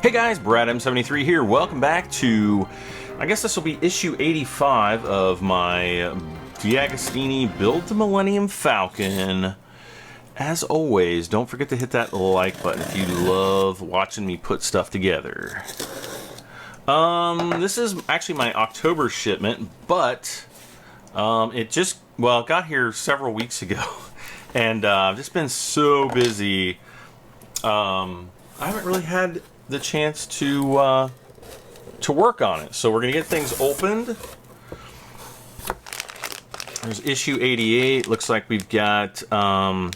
Hey guys, Brad M73 here. Welcome back to, I guess this will be issue 85 of my DeAgostini Build the Millennium Falcon. As always, don't forget to hit that like button if you love watching me put stuff together. This is actually my October shipment, but it got here several weeks ago, and I've just been so busy. I haven't really had the chance to work on it. So we're gonna get things opened. There's issue 88. Looks like we've got one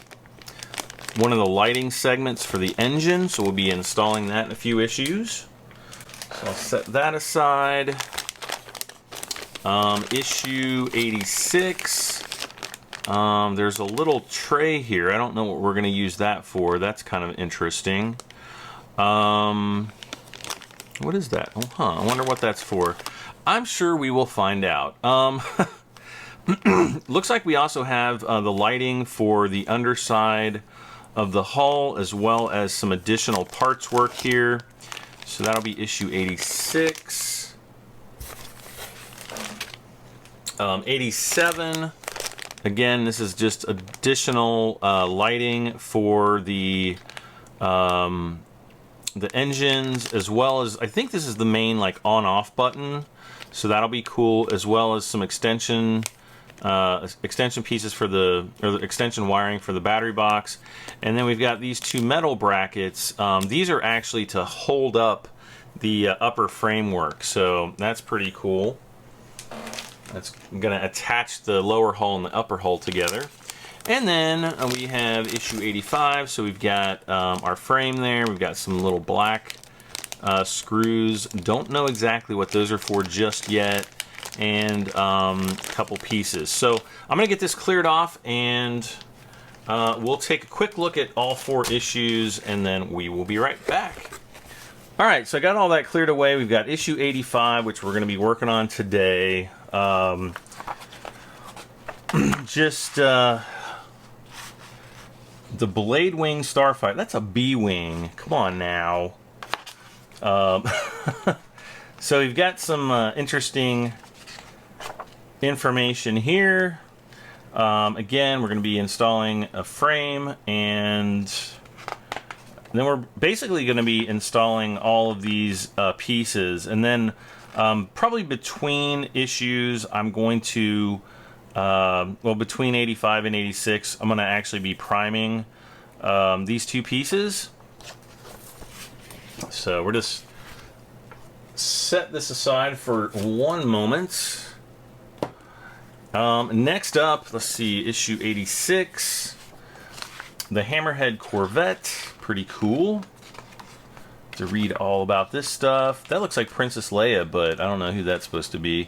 of the lighting segments for the engine, so we'll be installing that in a few issues. So I'll set that aside. Issue 86. There's a little tray here. I don't know what we're gonna use that for. That's kind of interesting. What is that? Oh, I wonder what that's for. I'm sure we will find out. Looks like we also have the lighting for the underside of the hull, as well as some additional parts work here. So that'll be issue 86. 87. Again, this is just additional lighting for the engines, as well as, I think this is the main like on-off button, so that'll be cool, as well as some extension pieces for the extension wiring for the battery box. And then we've got these two metal brackets. These are actually to hold up the upper framework, so that's pretty cool. That's gonna attach the lower hull and the upper hull together. And then we have issue 85, so we've got our frame there. We've got some little black screws. Don't know exactly what those are for just yet. And a couple pieces. So I'm going to get this cleared off, and we'll take a quick look at all four issues, and then we will be right back. All right, so I got all that cleared away. We've got issue 85, which we're going to be working on today. The Blade Wing Starfighter. That's a B-Wing. Come on now. So we've got some interesting information here. Again, we're going to be installing a frame, and then we're basically going to be installing all of these pieces. And then probably between issues, I'm going to between 85 and 86, I'm going to actually be priming these two pieces. So we're just set this aside for one moment. Next up, let's see, issue 86, the Hammerhead Corvette. Pretty cool to read all about this stuff. That looks like Princess Leia, but I don't know who that's supposed to be.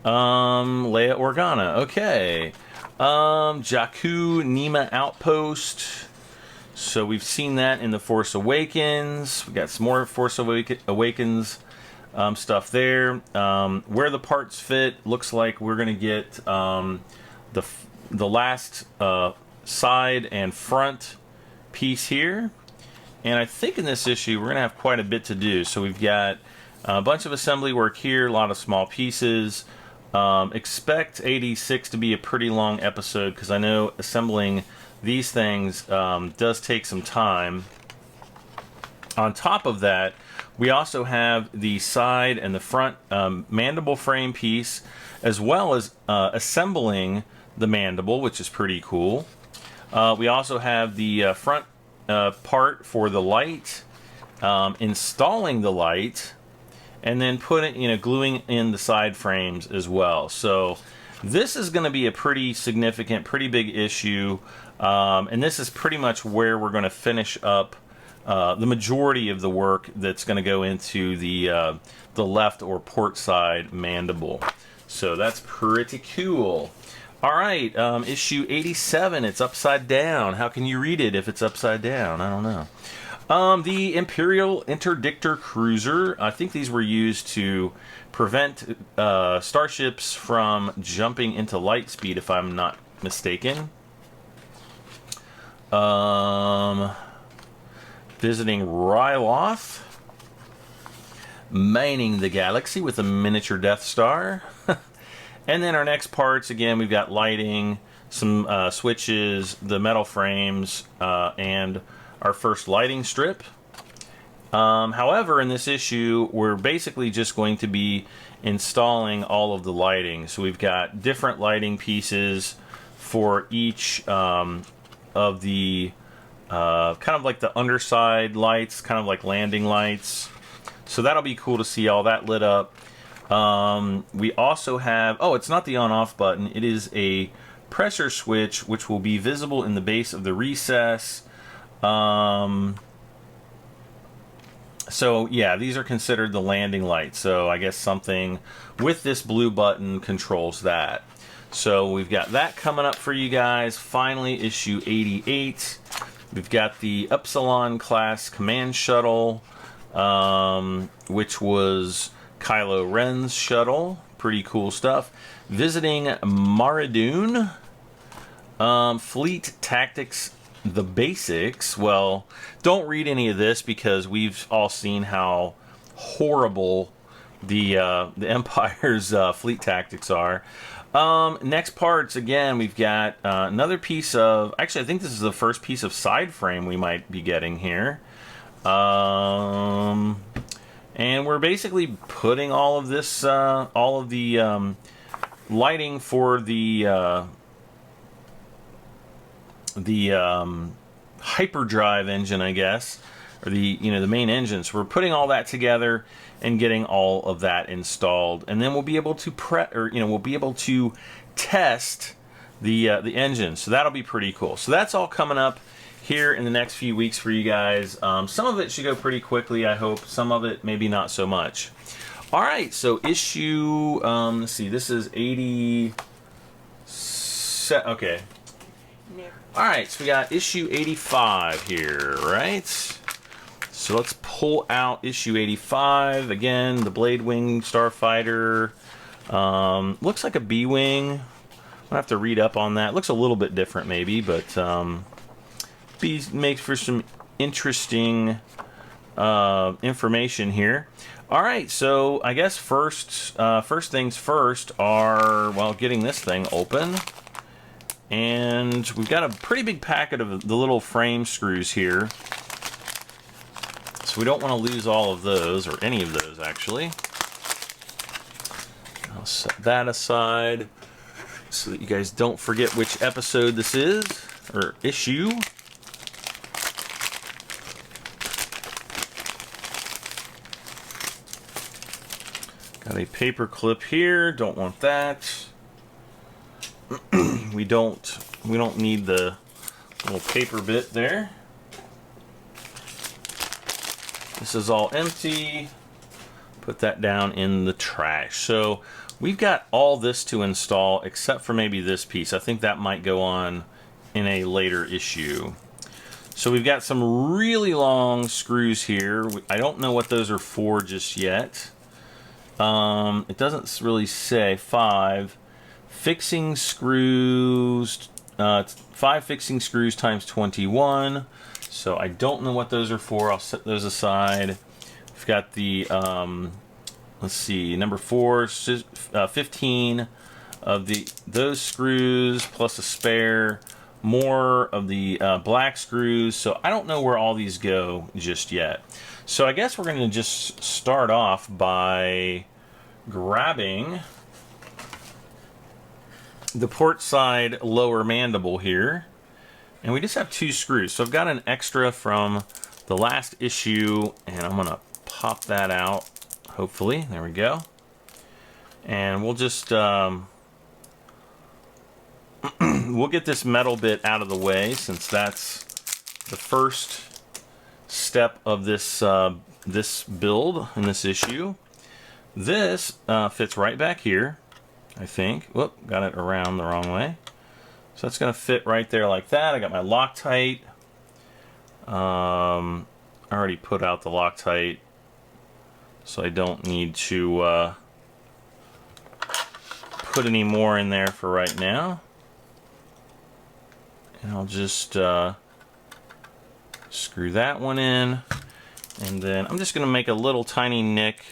Leia Organa, okay. Jakku Nima Outpost. So we've seen that in The Force Awakens. We got some more Force Awakens stuff there. Where the parts fit, looks like we're gonna get the last side and front piece here. And I think in this issue we're gonna have quite a bit to do. So we've got a bunch of assembly work here, a lot of small pieces. Expect 86 to be a pretty long episode, because I know assembling these things does take some time. On top of that, we also have the side and the front mandible frame piece, as well as assembling the mandible, which is pretty cool. We also have the front part for the light, installing the light, and then gluing in the side frames as well. So this is going to be a pretty significant, pretty big issue, and this is pretty much where we're going to finish up the majority of the work that's going to go into the left or port side mandible. So that's pretty cool. All right, issue 87. It's upside down. How can you read it if it's upside down? I don't know. The Imperial Interdictor Cruiser. I think these were used to prevent starships from jumping into light speed, if I'm not mistaken. Visiting Ryloth. mining the galaxy with a miniature Death Star. And then our next parts, again, we've got lighting, some switches, the metal frames, and our first lighting strip. However, in this issue, we're basically just going to be installing all of the lighting. So we've got different lighting pieces for each of the kind of like the underside lights, kind of like landing lights. So that'll be cool to see all that lit up. We also have, oh, it's not the on-off button. It is a pressure switch, which will be visible in the base of the recess. So yeah, these are considered the landing lights. So I guess something with this blue button controls that. So we've got that coming up for you guys. Finally, issue 88. We've got the Upsilon class command shuttle, which was Kylo Ren's shuttle. Pretty cool stuff. Visiting Maridoon. Fleet Tactics, the basics. Well, don't read any of this because we've all seen how horrible the Empire's fleet tactics are. Next parts, again, we've got another piece of, actually I think this is the first piece of side frame we might be getting here. And we're basically putting all of this, all of the lighting for the hyperdrive engine, I guess, or the the main engine. So we're putting all that together and getting all of that installed, and then we'll be able to we'll be able to test the engine. So that'll be pretty cool. So that's all coming up here in the next few weeks for you guys. Some of it should go pretty quickly, I hope. Some of it maybe not so much. All right, so issue, let's see, this is 80. Okay. All right, so we got issue 85 here, right? So let's pull out issue 85. Again, the Blade Wing Starfighter. Looks like a B-Wing. I'll have to read up on that. Looks a little bit different maybe, but B makes for some interesting information here. All right, so I guess first things first are, well, getting this thing open. And we've got a pretty big packet of the little frame screws here. So we don't want to lose all of those, or any of those actually. I'll set that aside so that you guys don't forget which episode this is, or issue. Got a paper clip here, don't want that. We don't need the little paper bit there. This is all empty. Put that down in the trash. So we've got all this to install except for maybe this piece. I think that might go on in a later issue. So we've got some really long screws here. I don't know what those are for just yet. It doesn't really say. 5 fixing screws, 5 fixing screws times 21. So I don't know what those are for. I'll set those aside. We've got the, let's see, number 4, 15 of those screws plus a spare, more of the black screws. So I don't know where all these go just yet. So I guess we're going to just start off by grabbing the port side lower mandible here, and we just have 2 screws. So I've got an extra from the last issue, and I'm gonna pop that out, hopefully. There we go. And we'll just we'll get this metal bit out of the way, since that's the first step of this this build in this issue. This fits right back here, I think. Whoop, got it around the wrong way. So that's going to fit right there like that. I got my Loctite. I already put out the Loctite, so I don't need to put any more in there for right now. And I'll just screw that one in. And then I'm just going to make a little tiny nick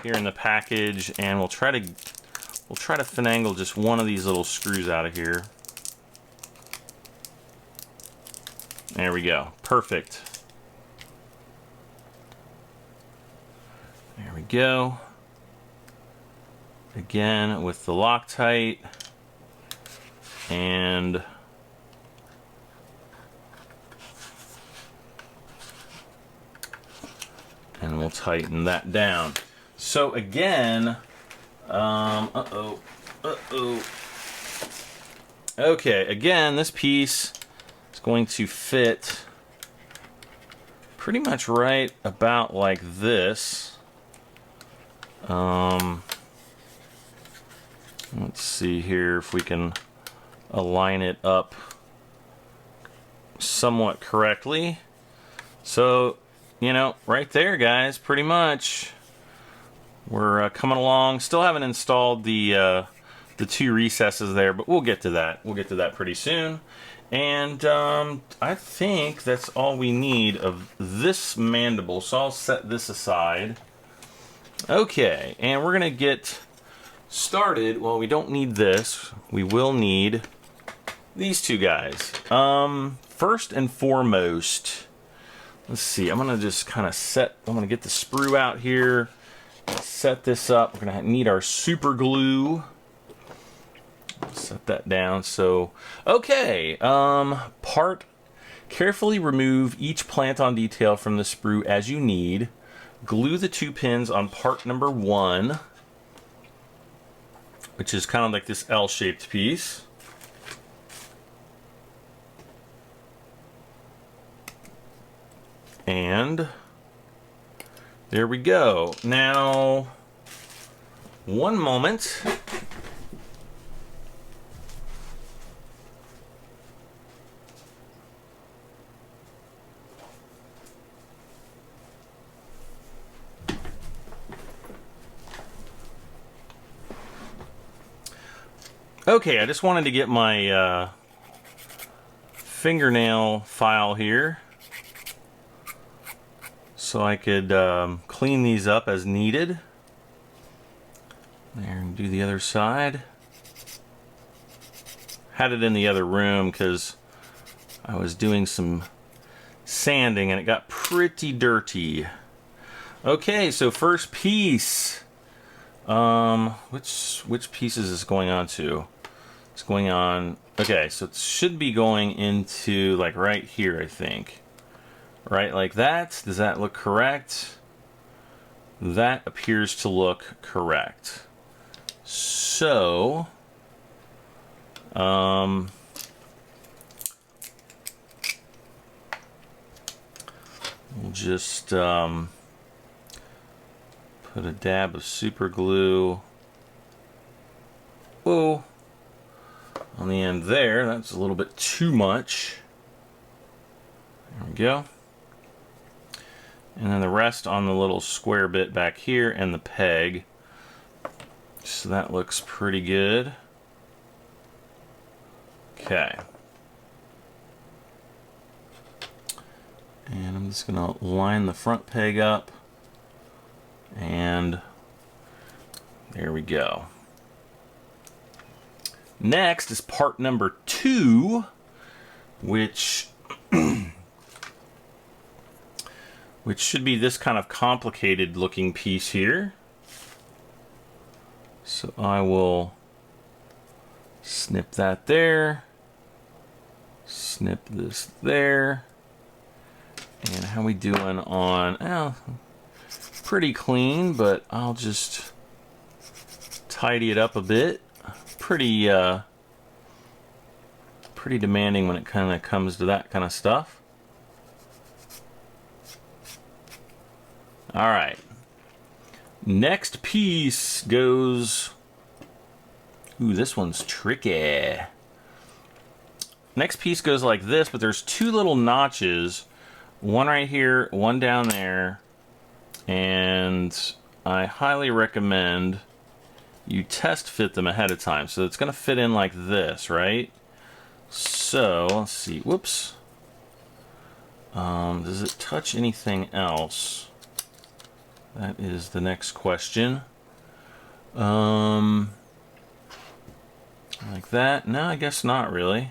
here in the package, and we'll try to finagle just one of these little screws out of here. There we go. Perfect. There we go. Again with the Loctite, and we'll tighten that down. So again, okay, again, this piece is going to fit pretty much right about like this. Let's see here if we can align it up somewhat correctly. So, you know, right there, guys, pretty much. We're coming along. Still haven't installed the two recesses there, but we'll get to that. We'll get to that pretty soon. And I think that's all we need of this mandible. So I'll set this aside. Okay, and we're gonna get started. Well, we don't need this. We will need these two guys. First and foremost, let's see. I'm gonna just kind of I'm gonna get the sprue out here. Set this up. We're gonna need our super glue. Set that down. So, okay. Carefully remove each plant-on detail from the sprue as you need. Glue the 2 pins on part number 1, which is kind of like this L-shaped piece. And there we go. Now, one moment. Okay, I just wanted to get my fingernail file here so I could clean these up as needed. There, and do the other side. Had it in the other room because I was doing some sanding and it got pretty dirty. Okay, so first piece. Which piece is this going on to? It's going on, okay, so it should be going into like right here, I think. Right like that. Does that look correct? That appears to look correct. So, we'll just put a dab of super glue. Whoa. On the end there, that's a little bit too much. There we go. And then the rest on the little square bit back here and the peg. So that looks pretty good. Okay. And I'm just gonna line the front peg up. And there we go. Next is part number 2, which should be this kind of complicated looking piece here. So I will snip that there, snip this there, and how we doing on, pretty clean, but I'll just tidy it up a bit. Pretty demanding when it kind of comes to that kind of stuff. All right. Next piece goes. Ooh, this one's tricky. Next piece goes like this, but there's 2 little notches, one right here, one down there, and I highly recommend you test fit them ahead of time. So it's going to fit in like this, right? So let's see. Whoops. Does it touch anything else? That is the next question. Like that? No, I guess not really.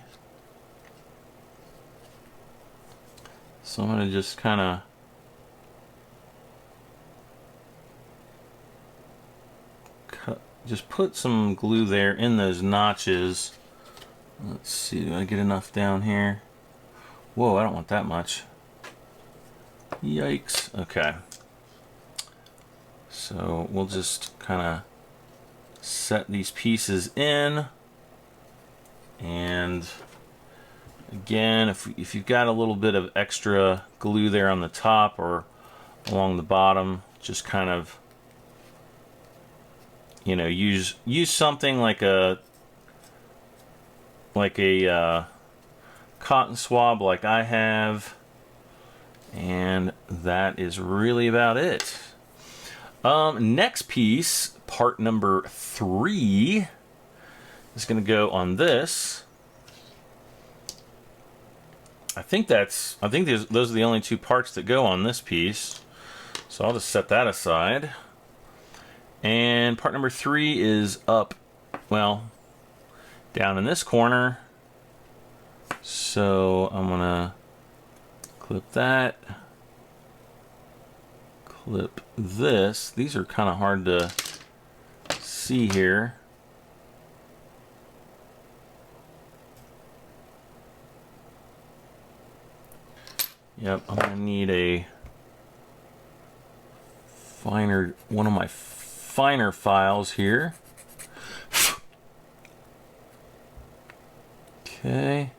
So I'm going to just kind of just put some glue there in those notches. Let's see, do I get enough down here? Whoa, I don't want that much. Yikes. Okay. So we'll just kind of set these pieces in. And again, if you've got a little bit of extra glue there on the top or along the bottom, just kind of, you know, use something like a cotton swab like I have, and that is really about it. Next piece, part number 3, is going to go on this. I think those are the only 2 parts that go on this piece, so I'll just set that aside. And part number 3 is up, well, down in this corner. So I'm gonna clip that, clip this. These are kind of hard to see here. Yep, I'm gonna need a one of my finer files here. Okay.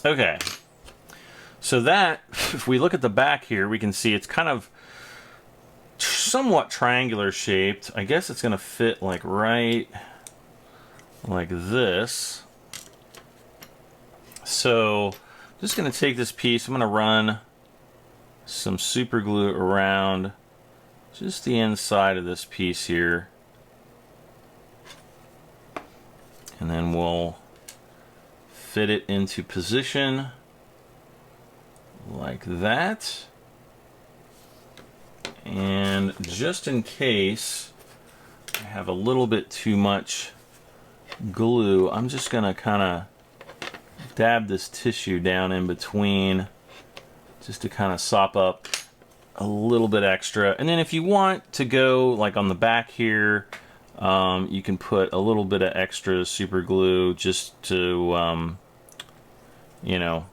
Okay. So that, if we look at the back here, we can see it's kind of somewhat triangular shaped. I guess it's going to fit like right like this. So I'm just going to take this piece, I'm going to run some super glue around just the inside of this piece here. And then we'll fit it into position like that. And just in case I have a little bit too much glue, I'm just going to kind of dab this tissue down in between just to kind of sop up a little bit extra. And then if you want to go like on the back here, you can put a little bit of extra super glue just to, you know,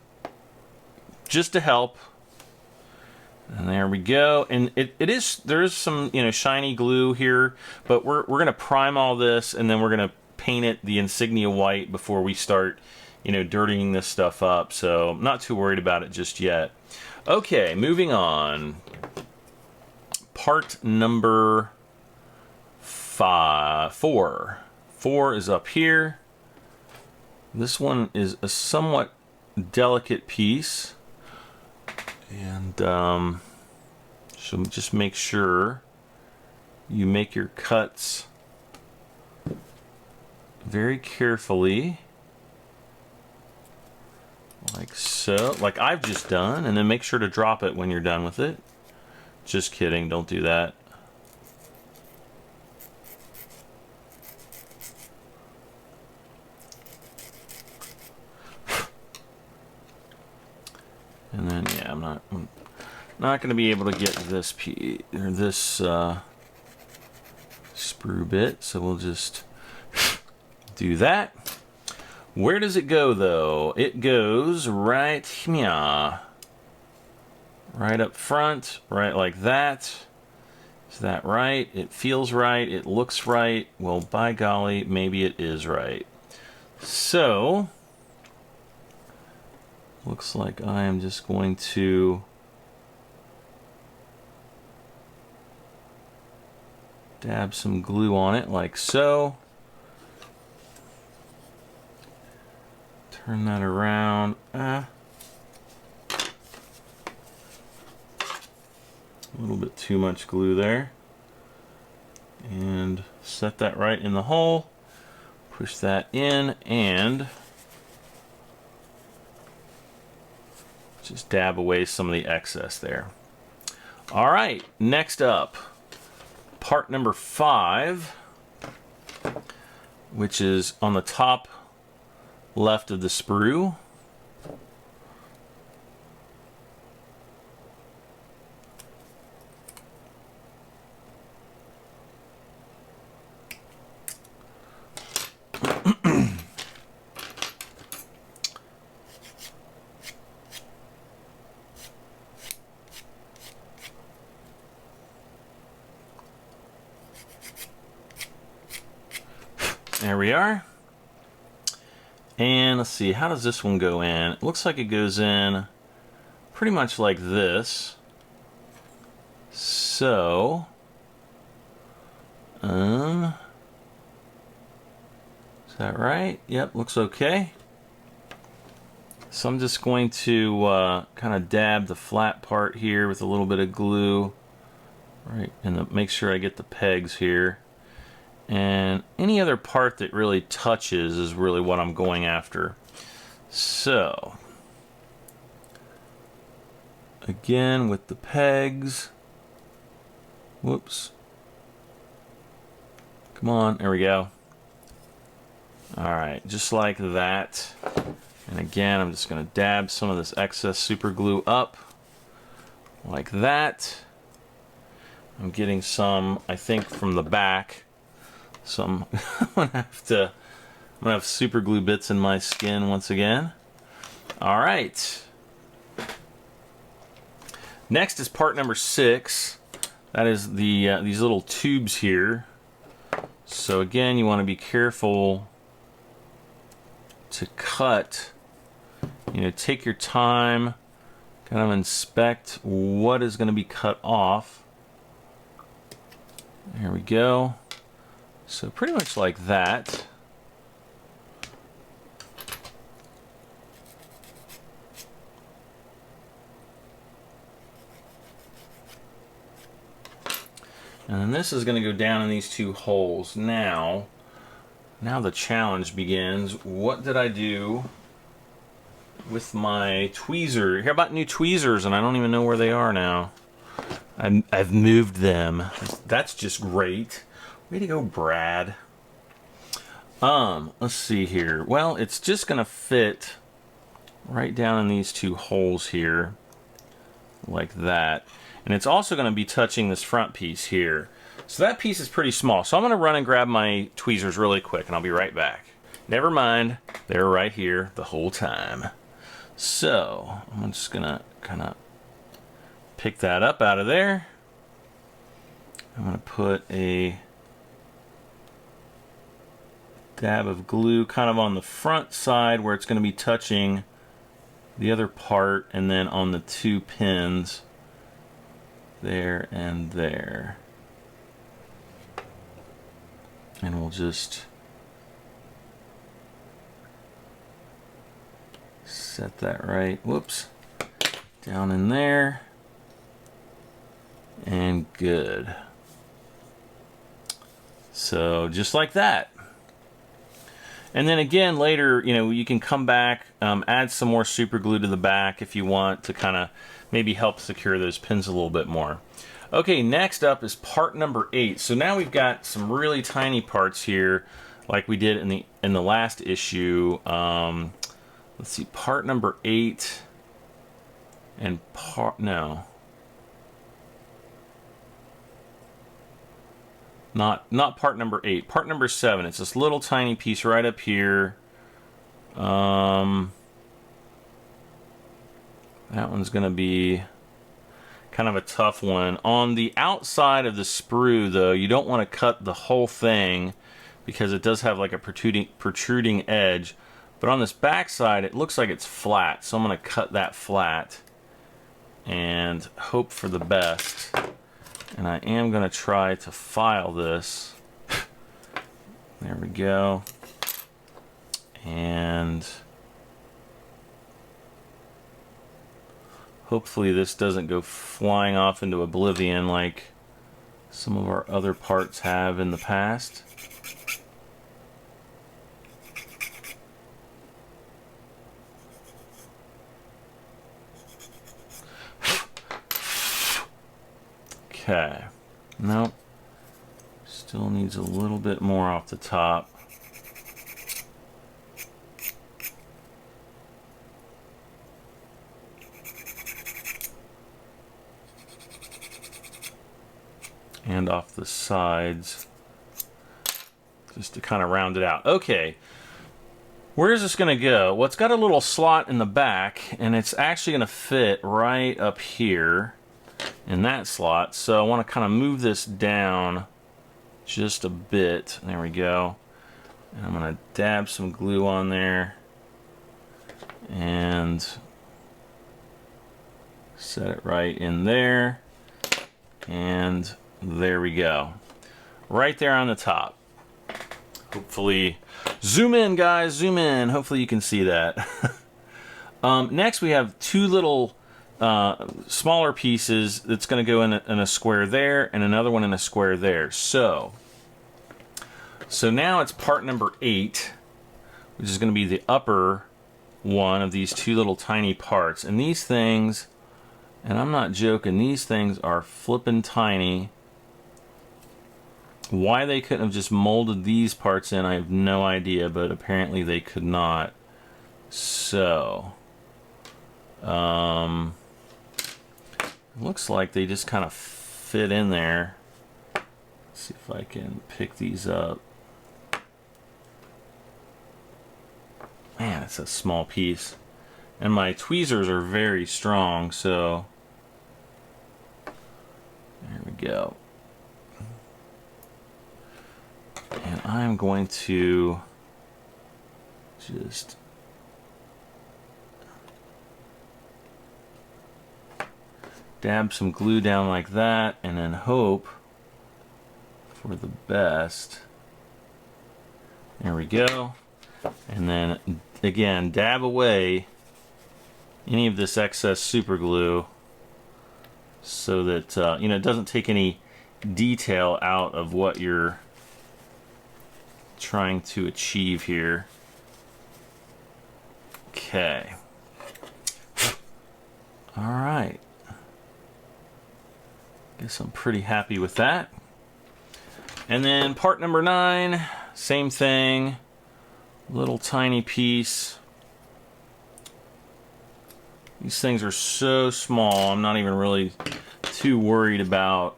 just to help. And there we go. And there is some, you know, shiny glue here, but we're gonna prime all this and then we're gonna paint it the insignia white before we start, you know, dirtying this stuff up. So I'm not too worried about it just yet. Okay, moving on. Part number 4. 4 is up here. This one is a somewhat delicate piece. And so just make sure you make your cuts very carefully, like so, like I've just done, and then make sure to drop it when you're done with it. Just kidding, don't do that. And then, yeah, I'm not going to be able to get this piece or this sprue bit, so we'll just do that. Where does it go, though? It goes right here, right up front, right like that. Is that right? It feels right. It looks right. Well, by golly, maybe it is right. So looks like I am just going to dab some glue on it like so. Turn that around. A little bit too much glue there. And set that right in the hole. Push that in and just dab away some of the excess there. All right, next up, part number 5, which is on the top left of the sprue. There we are. And let's see, how does this one go in? It looks like it goes in pretty much like this. So, is that right? Yep, looks okay. So I'm just going to kind of dab the flat part here with a little bit of glue, right, and make sure I get the pegs here. And any other part that really touches is really what I'm going after. So, again with the pegs. Whoops. Come on, there we go. Alright, just like that. And again, I'm just going to dab some of this excess super glue up. Like that. I'm getting some, I think, from the back. So I'm gonna have super glue bits in my skin once again. All right. Next is part number 6. That is the these little tubes here. So again, you want to be careful to cut. You know, take your time, kind of inspect what is going to be cut off. There we go. So pretty much like that. And then this is going to go down in these 2 holes. Now the challenge begins. What did I do with my tweezer? I hear about new tweezers and I don't even know where they are now. I've moved them. That's just great. Way to go, Brad. Let's see here. Well, it's just gonna fit right down in these 2 holes here, like that. And it's also gonna be touching this front piece here. So that piece is pretty small. So I'm gonna run and grab my tweezers really quick and I'll be right back. Never mind, they're right here the whole time. So I'm just gonna kind of pick that up out of there. I'm gonna put a dab of glue kind of on the front side where it's going to be touching the other part, and then on the 2 pins there and there. And we'll just set that right, whoops, down in there, and good. So just like that. And then again later, you know, you can come back, add some more super glue to the back if you want to kind of maybe help secure those pins a little bit more. Okay, next up is part number 8. So now we've got some really tiny parts here, like we did in the last issue. Let's see, part number 8 and Not part number 8, part number 7. It's this little tiny piece right up here. That one's going to be kind of a tough one. On the outside of the sprue, though, you don't want to cut the whole thing because it does have like a protruding edge. But on this back side, it looks like it's flat. So I'm going to cut that flat and hope for the best. And I am going to try to file this. There we go. And Hopefully this doesn't go flying off into oblivion like some of our other parts have in the past. Okay. Nope. Still needs a little bit more off the top. And off the sides, just to kind of round it out. Okay, where is this going to go? Well, it's got a little slot in the back, and it's actually going to fit right up here in that slot. So I want to kind of move this down just a bit. There we go. And I'm going to dab some glue on there and set it right in there. And there we go. Right there on the top. Hopefully, zoom in guys, zoom in. Hopefully you can see that. Next we have two little smaller pieces that's going to go in a square there and another one in a square there. So now it's part number 8, which is going to be the upper one of these two little tiny parts. And these things, and I'm not joking, these things are flippin' tiny. Why they couldn't have just molded these parts in, I have no idea, but apparently they could not. So, looks like they just kind of fit in there. Let's see if I can pick these up. Man, it's a small piece. And my tweezers are very strong, so there we go. And I'm going to just dab some glue down like that and then hope for the best. There we go. And then again, dab away any of this excess super glue so that you know, it doesn't take any detail out of what you're trying to achieve here. Okay. All right. Guess I'm pretty happy with that. And then part number 9, same thing. Little tiny piece. These things are so small, I'm not even really too worried about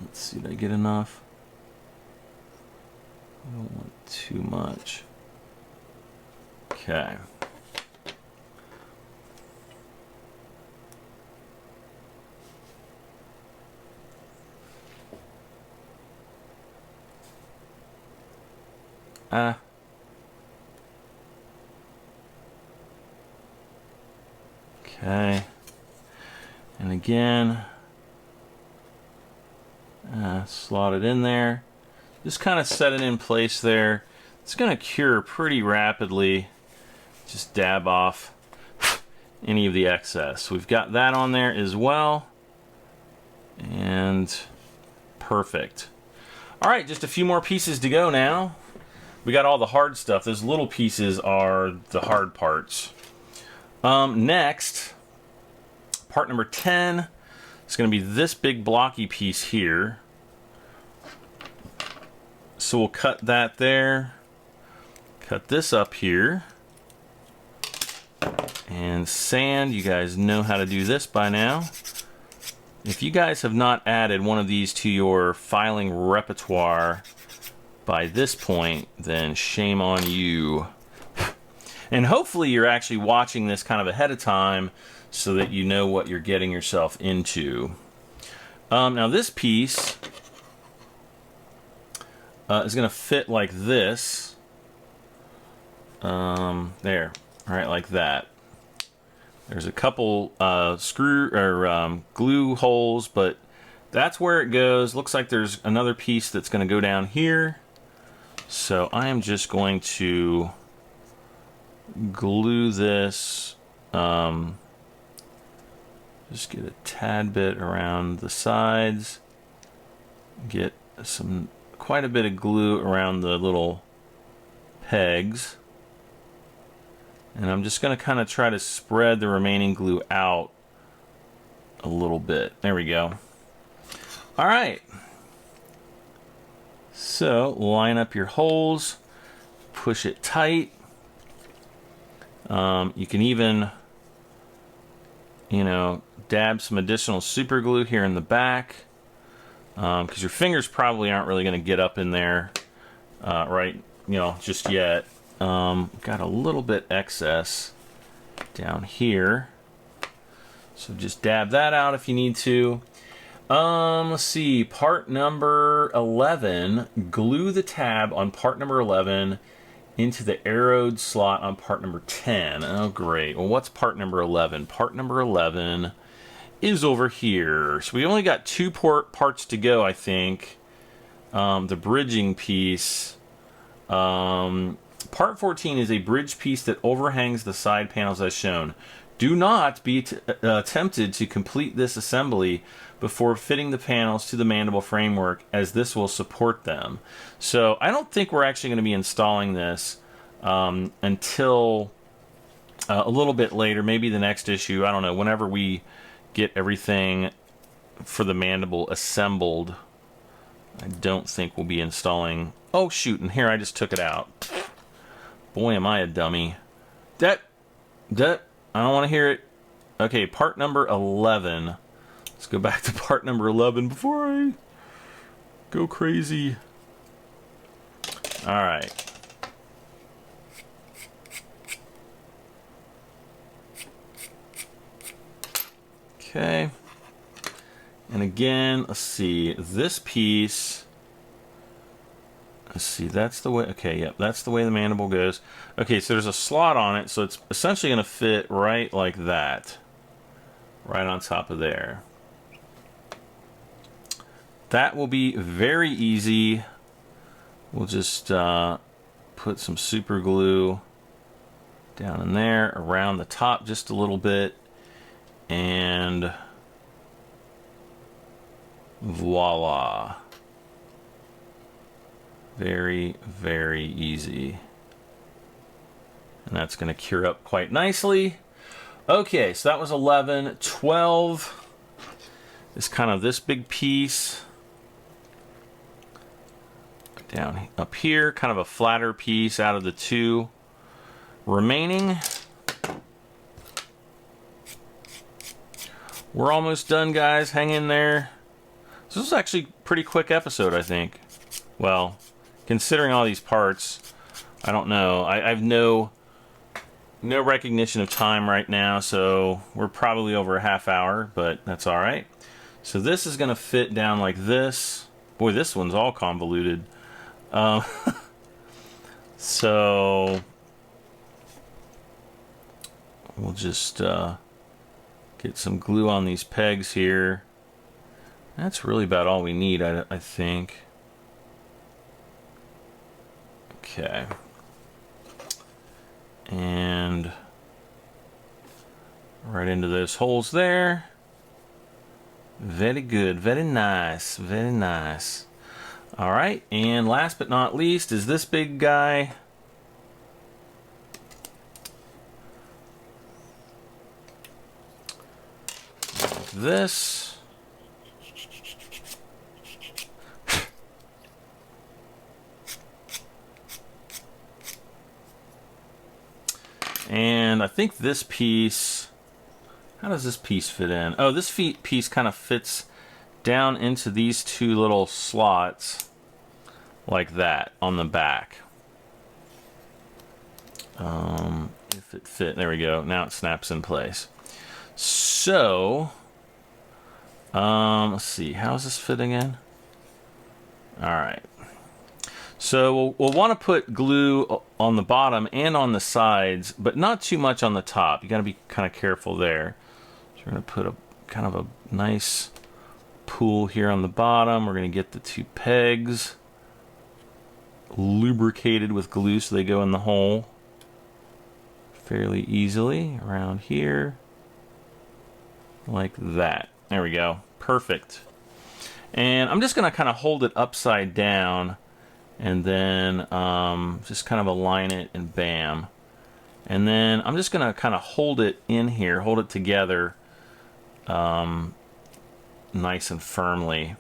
let's see, did I get enough? I don't want too much. Okay. Okay. And again, slot it in there. Just kind of set it in place there. It's going to cure pretty rapidly. Just dab off any of the excess. We've got that on there as well. And perfect. All right, just a few more pieces to go now. We got all the hard stuff. Those little pieces are the hard parts. Next, part number 10 is going to be this big blocky piece here. So we'll cut that there. Cut this up here. And sand, you guys know how to do this by now. If you guys have not added one of these to your filing repertoire by this point, then shame on you. And hopefully you're actually watching this kind of ahead of time so that you know what you're getting yourself into. Now this piece is going to fit like this. There, right, like that. There's a couple screw or glue holes, but that's where it goes. Looks like there's another piece that's going to go down here. So I am just going to glue this, just get a tad bit around the sides, get quite a bit of glue around the little pegs, and I'm just going to kind of try to spread the remaining glue out a little bit. There we go. All right, so line up your holes, push it tight. You can even, dab some additional super glue here in the back, because your fingers probably aren't really going to get up in there right, just yet. Got a little bit excess down here, so just dab that out if you need to. Let's see, part number 11, glue the tab on part number 11 into the arrowed slot on part number 10. Oh, great. Well, what's part number 11? Part number 11 is over here. So we only got two parts to go, I think. The bridging piece. Part 14 is a bridge piece that overhangs the side panels as shown. Do not be tempted to complete this assembly before fitting the panels to the mandible framework, as this will support them. So I don't think we're actually going to be installing this until a little bit later, maybe the next issue. I don't know, whenever we get everything for the mandible assembled. I don't think we'll be installing... Oh, shoot, and here I just took it out. Boy, am I a dummy. I don't want to hear it. Okay, part number 11. Let's go back to part number 11 before I go crazy. All right. Okay. And again, let's see. This piece... Let's see, that's the way, okay, yep, that's the way the mandible goes. Okay, so there's a slot on it, so it's essentially going to fit right like that. Right on top of there. That will be very easy. We'll just put some super glue down in there, around the top just a little bit, and voila. Very, very easy. And that's going to cure up quite nicely. Okay, so that was 11. 12 is kind of this big piece. Down up here, kind of a flatter piece out of the two remaining. We're almost done, guys. Hang in there. So this is actually a pretty quick episode, I think. Well, considering all these parts, I don't know. I have no recognition of time right now, so we're probably over a half hour, but that's all right. So this is going to fit down like this. Boy, this one's all convoluted. So we'll just get some glue on these pegs here. That's really about all we need, I think. Okay. And right into those holes there. Very good, very nice, very nice. All right, and last but not least is this big guy. Like this. And I think this piece, how does this piece fit in? Oh, this piece kind of fits down into these two little slots like that on the back. If it fit, there we go. Now it snaps in place. So, let's see, how's this fitting in? All right. So we'll want to put glue on the bottom and on the sides, but not too much on the top. You got to be kind of careful there. So we're going to put a kind of a nice pool here on the bottom. We're going to get the two pegs lubricated with glue so they go in the hole. fairly easily around here, like that. There we go. Perfect. And I'm just going to kind of hold it upside down and then just kind of align it and bam. And then I'm just going to kind of hold it in here, hold it together nice and firmly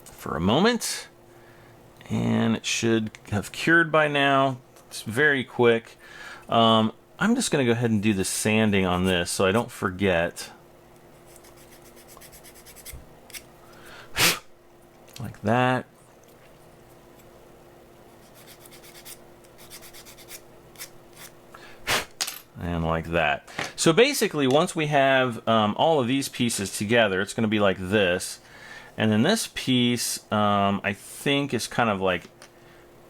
for a moment. And it should have cured by now. It's very quick. I'm just going to go ahead and do the sanding on this so I don't forget. Like that. And like that. So basically, once we have all of these pieces together, it's going to be like this. And then this piece, I think, is kind of like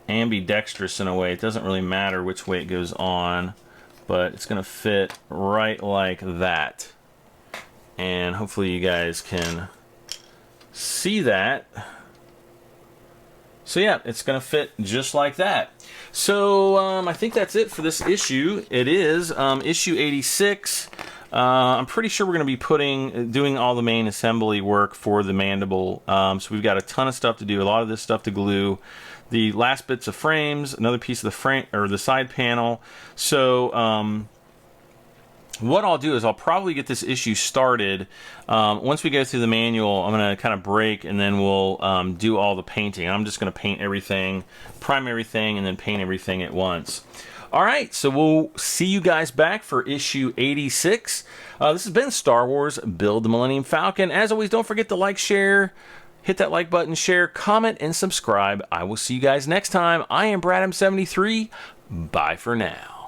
ambidextrous in a way. It doesn't really matter which way it goes on, but it's going to fit right like that. And hopefully you guys can see that. So yeah, it's going to fit just like that. So I think that's it for this issue. It is issue 86. I'm pretty sure we're going to be doing all the main assembly work for the mandible. So we've got a ton of stuff to do. A lot of this stuff to glue. The last bits of frames, another piece of the frame or the side panel. So what I'll do is I'll probably get this issue started. Once we go through the manual, I'm going to kind of break and then we'll do all the painting. I'm just going to paint everything, prime everything, and then paint everything at once. All right, so we'll see you guys back for issue 86. This has been Star Wars Build the Millennium Falcon. As always, don't forget to like, share, hit that like button, share, comment, and subscribe. I will see you guys next time. I am Bradham73. Bye for now.